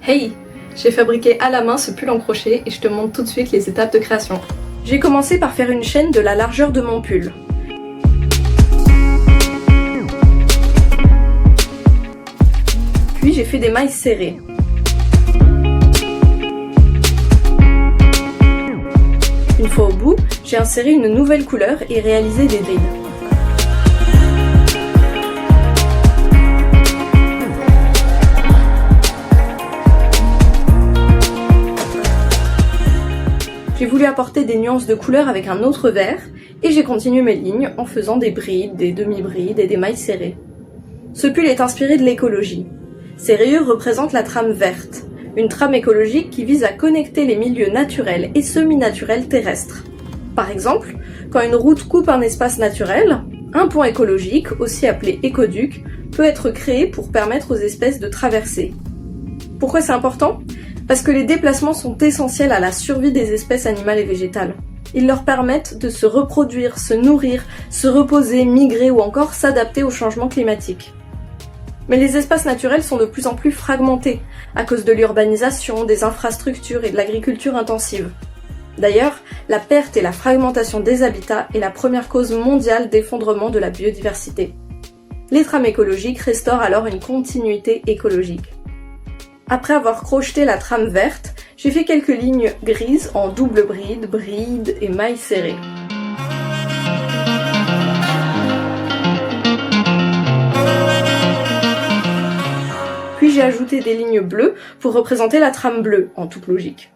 Hey! J'ai fabriqué à la main ce pull en crochet et je te montre tout de suite les étapes de création. J'ai commencé par faire une chaîne de la largeur de mon pull. Puis j'ai fait des mailles serrées. Une fois au bout, j'ai inséré une nouvelle couleur et réalisé des brides. J'ai voulu apporter des nuances de couleurs avec un autre vert et j'ai continué mes lignes en faisant des brides, des demi-brides et des mailles serrées. Ce pull est inspiré de l'écologie. Ces rayures représentent la trame verte, une trame écologique qui vise à connecter les milieux naturels et semi-naturels terrestres. Par exemple, quand une route coupe un espace naturel, un pont écologique, aussi appelé écoduc, peut être créé pour permettre aux espèces de traverser. Pourquoi c'est important ? Parce que les déplacements sont essentiels à la survie des espèces animales et végétales. Ils leur permettent de se reproduire, se nourrir, se reposer, migrer ou encore s'adapter au changement climatique. Mais les espaces naturels sont de plus en plus fragmentés, à cause de l'urbanisation, des infrastructures et de l'agriculture intensive. D'ailleurs, la perte et la fragmentation des habitats est la première cause mondiale d'effondrement de la biodiversité. Les trames écologiques restaurent alors une continuité écologique. Après avoir crocheté la trame verte, j'ai fait quelques lignes grises en double bride, bride et mailles serrées. Puis j'ai ajouté des lignes bleues pour représenter la trame bleue, en toute logique.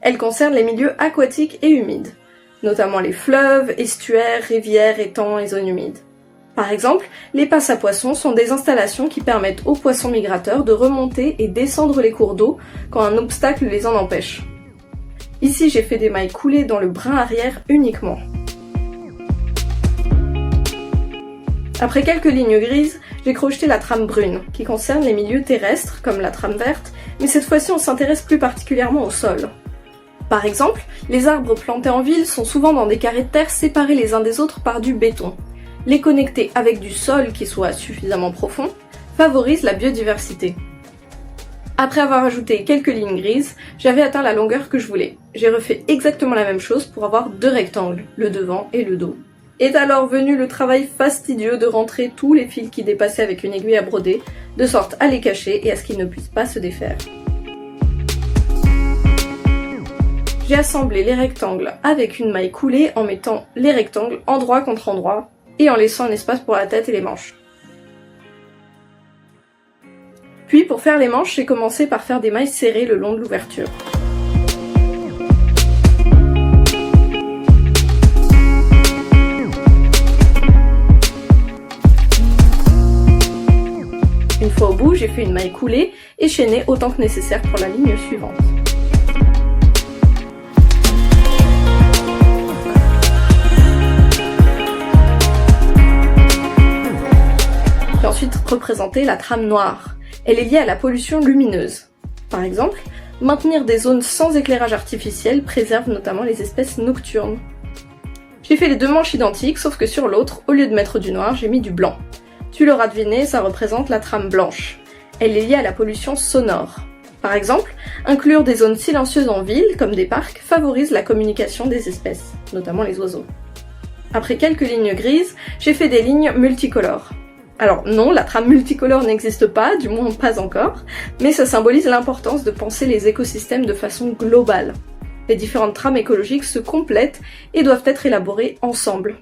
Elle concerne les milieux aquatiques et humides, notamment les fleuves, estuaires, rivières, étangs et zones humides. Par exemple, les passes à poissons sont des installations qui permettent aux poissons migrateurs de remonter et descendre les cours d'eau quand un obstacle les en empêche. Ici, j'ai fait des mailles coulées dans le brin arrière uniquement. Après quelques lignes grises, j'ai crocheté la trame brune, qui concerne les milieux terrestres, comme la trame verte, mais cette fois-ci on s'intéresse plus particulièrement au sol. Par exemple, les arbres plantés en ville sont souvent dans des carrés de terre séparés les uns des autres par du béton. Les connecter avec du sol qui soit suffisamment profond favorise la biodiversité. Après avoir ajouté quelques lignes grises, j'avais atteint la longueur que je voulais. J'ai refait exactement la même chose pour avoir deux rectangles, le devant et le dos. Est alors venu le travail fastidieux de rentrer tous les fils qui dépassaient avec une aiguille à broder, de sorte à les cacher et à ce qu'ils ne puissent pas se défaire. J'ai assemblé les rectangles avec une maille coulée en mettant les rectangles endroit contre endroit, et en laissant un espace pour la tête et les manches. Puis pour faire les manches, j'ai commencé par faire des mailles serrées le long de l'ouverture. Une fois au bout, j'ai fait une maille coulée et chaînée autant que nécessaire pour la ligne suivante. Ensuite représenter la trame noire. Elle est liée à la pollution lumineuse. Par exemple, maintenir des zones sans éclairage artificiel préserve notamment les espèces nocturnes. J'ai fait les deux manches identiques, sauf que sur l'autre, au lieu de mettre du noir, j'ai mis du blanc. Tu l'auras deviné, ça représente la trame blanche. Elle est liée à la pollution sonore. Par exemple, inclure des zones silencieuses en ville, comme des parcs, favorise la communication des espèces, notamment les oiseaux. Après quelques lignes grises, j'ai fait des lignes multicolores. Alors non, la trame multicolore n'existe pas, du moins pas encore, mais ça symbolise l'importance de penser les écosystèmes de façon globale. Les différentes trames écologiques se complètent et doivent être élaborées ensemble.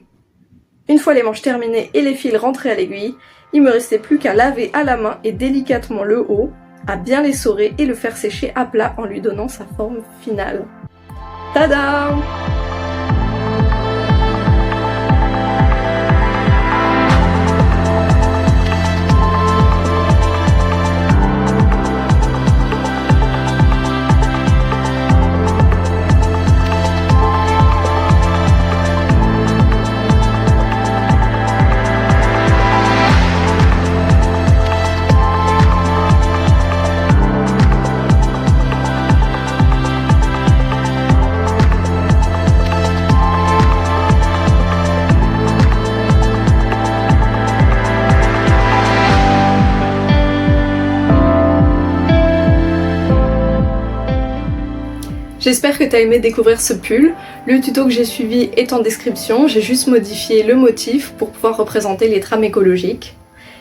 Une fois les manches terminées et les fils rentrés à l'aiguille, il me restait plus qu'à laver à la main et délicatement le haut, à bien l'essorer et le faire sécher à plat en lui donnant sa forme finale. Tada! J'espère que t'as aimé découvrir ce pull. Le tuto que j'ai suivi est en description, j'ai juste modifié le motif pour pouvoir représenter les trames écologiques.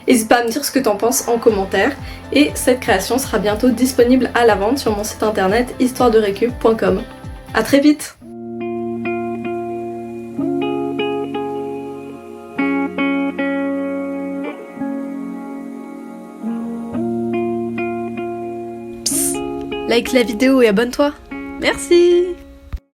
N'hésite pas à me dire ce que t'en penses en commentaire, et cette création sera bientôt disponible à la vente sur mon site internet histoirederecup.com. À très vite! Like la vidéo et abonne-toi. Merci!